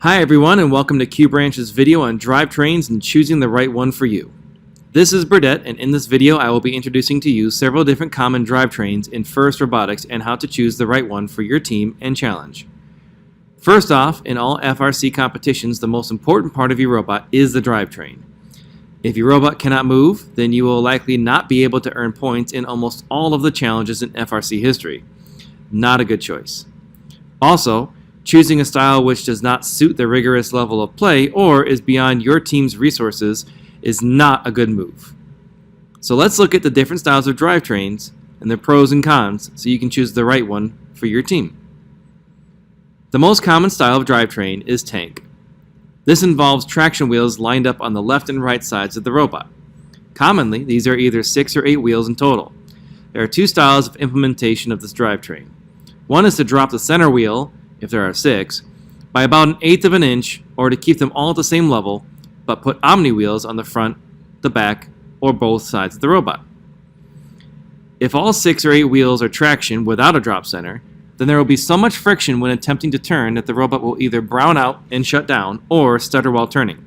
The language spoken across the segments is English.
Hi everyone, and welcome to QBranch's video on drivetrains and choosing the right one for you. This is Burdett, and in this video I will be introducing to you several different common drivetrains in FIRST Robotics and how to choose the right one for your team and challenge. First off, in all FRC competitions, the most important part of your robot is the drivetrain. If your robot cannot move, then you will likely not be able to earn points in almost all of the challenges in FRC history. Not a good choice. Also, choosing a style which does not suit the rigorous level of play or is beyond your team's resources is not a good move. So let's look at the different styles of drivetrains and their pros and cons so you can choose the right one for your team. The most common style of drivetrain is tank. This involves traction wheels lined up on the left and right sides of the robot. Commonly, these are either 6 or 8 wheels in total. There are two styles of implementation of this drivetrain. One is to drop the center wheel, if there are 6, by about 1/8 of an inch, or to keep them all at the same level, but put omni wheels on the front, the back, or both sides of the robot. If all 6 or 8 wheels are traction without a drop center, then there will be so much friction when attempting to turn that the robot will either brown out and shut down, or stutter while turning.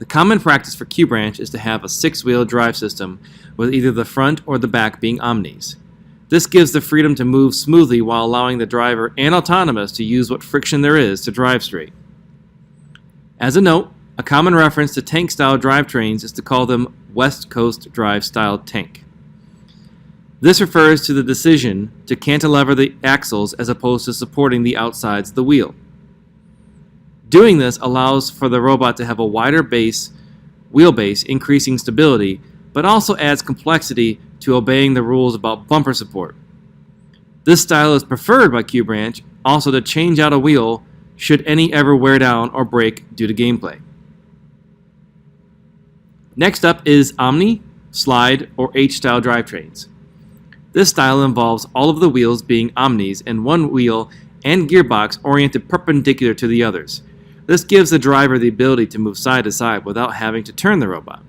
The common practice for QBranch is to have a 6-wheel drive system with either the front or the back being omnis. This gives the freedom to move smoothly while allowing the driver and autonomous to use what friction there is to drive straight. As a note, a common reference to tank-style drivetrains is to call them West Coast Drive-style tank. This refers to the decision to cantilever the axles as opposed to supporting the outsides of the wheel. Doing this allows for the robot to have a wider wheelbase, increasing stability, but also adds complexity to obeying the rules about bumper support. This style is preferred by QBranch also to change out a wheel should any ever wear down or break due to gameplay. Next up is Omni, Slide, or H-style drivetrains. This style involves all of the wheels being omnis and one wheel and gearbox oriented perpendicular to the others. This gives the driver the ability to move side to side without having to turn the robot.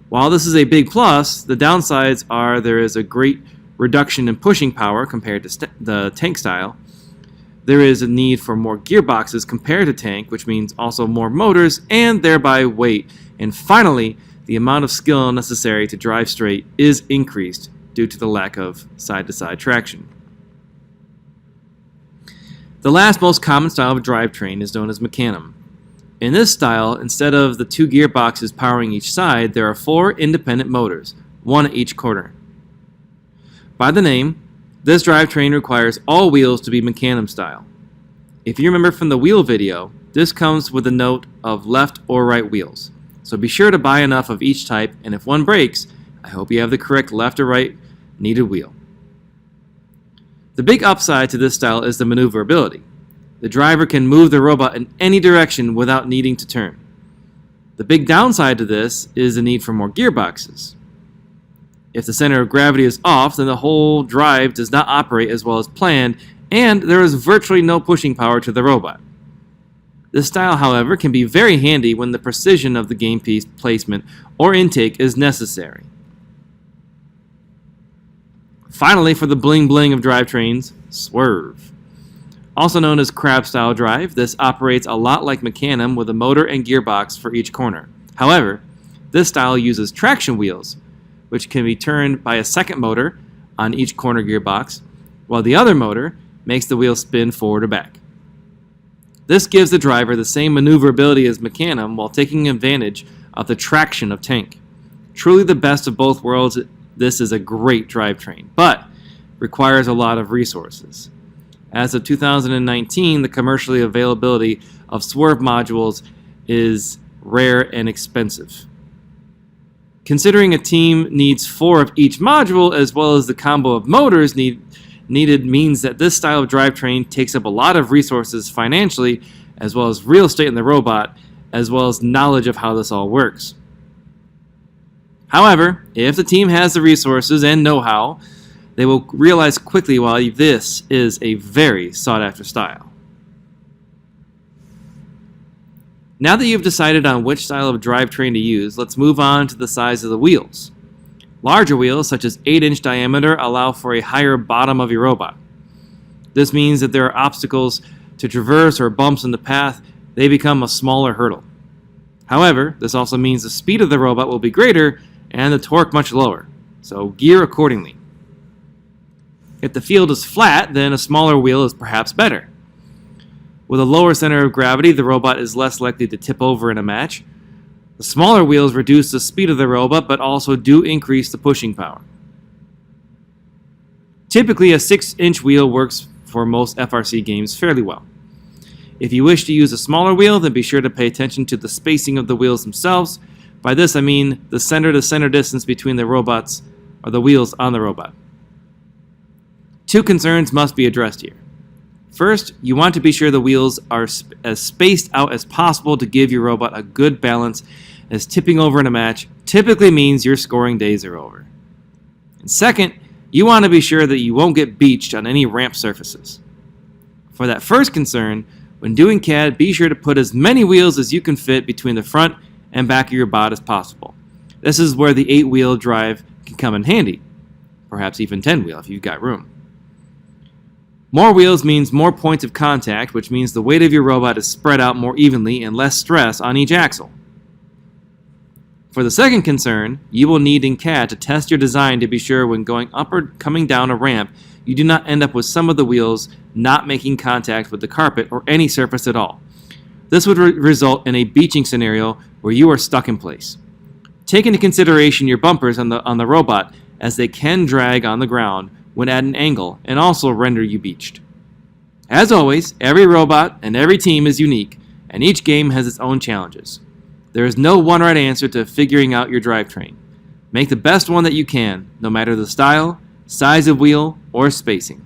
While this is a big plus, the downsides are there is a great reduction in pushing power compared to the tank style. There is a need for more gearboxes compared to tank, which means also more motors and thereby weight. And finally, the amount of skill necessary to drive straight is increased due to the lack of side-to-side traction. The last most common style of drivetrain is known as mecanum. In this style, instead of the 2 gearboxes powering each side, there are 4 independent motors, one at each corner. By the name, this drivetrain requires all wheels to be mecanum style. If you remember from the wheel video, this comes with a note of left or right wheels. So be sure to buy enough of each type, and if one breaks, I hope you have the correct left or right needed wheel. The big upside to this style is the maneuverability. The driver can move the robot in any direction without needing to turn. The big downside to this is the need for more gearboxes. If the center of gravity is off, then the whole drive does not operate as well as planned, and there is virtually no pushing power to the robot. This style, however, can be very handy when the precision of the game piece placement or intake is necessary. Finally, for the bling bling of drivetrains, swerve. Also known as crab-style drive, this operates a lot like mecanum with a motor and gearbox for each corner. However, this style uses traction wheels, which can be turned by a second motor on each corner gearbox, while the other motor makes the wheel spin forward or back. This gives the driver the same maneuverability as mecanum while taking advantage of the traction of tank. Truly the best of both worlds, this is a great drivetrain, but requires a lot of resources. As of 2019, the commercially availability of swerve modules is rare and expensive. Considering a team needs 4 of each module as well as the combo of motors needed means that this style of drivetrain takes up a lot of resources financially as well as real estate in the robot as well as knowledge of how this all works. However, if the team has the resources and know-how, they will realize quickly why this is a very sought-after style. Now that you've decided on which style of drivetrain to use, let's move on to the size of the wheels. Larger wheels, such as 8-inch diameter, allow for a higher bottom of your robot. This means that there are obstacles to traverse or bumps in the path, they become a smaller hurdle. However, this also means the speed of the robot will be greater and the torque much lower, so gear accordingly. If the field is flat, then a smaller wheel is perhaps better. With a lower center of gravity, the robot is less likely to tip over in a match. The smaller wheels reduce the speed of the robot, but also do increase the pushing power. Typically, a 6-inch wheel works for most FRC games fairly well. If you wish to use a smaller wheel, then be sure to pay attention to the spacing of the wheels themselves. By this, I mean the center-to-center distance between the robots or the wheels on the robot. Two concerns must be addressed here. First, you want to be sure the wheels are as spaced out as possible to give your robot a good balance, as tipping over in a match typically means your scoring days are over. And second, you want to be sure that you won't get beached on any ramp surfaces. For that first concern, when doing CAD, be sure to put as many wheels as you can fit between the front and back of your bot as possible. This is where the 8-wheel drive can come in handy, perhaps even 10-wheel if you've got room. More wheels means more points of contact, which means the weight of your robot is spread out more evenly and less stress on each axle. For the second concern, you will need in CAD to test your design to be sure when going up or coming down a ramp, you do not end up with some of the wheels not making contact with the carpet or any surface at all. This would result in a beaching scenario where you are stuck in place. Take into consideration your bumpers on the robot, as they can drag on the ground when at an angle and also render you beached. As always, every robot and every team is unique, and each game has its own challenges. There is no one right answer to figuring out your drivetrain. Make the best one that you can, no matter the style, size of wheel, or spacing.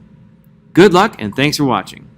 Good luck, and thanks for watching.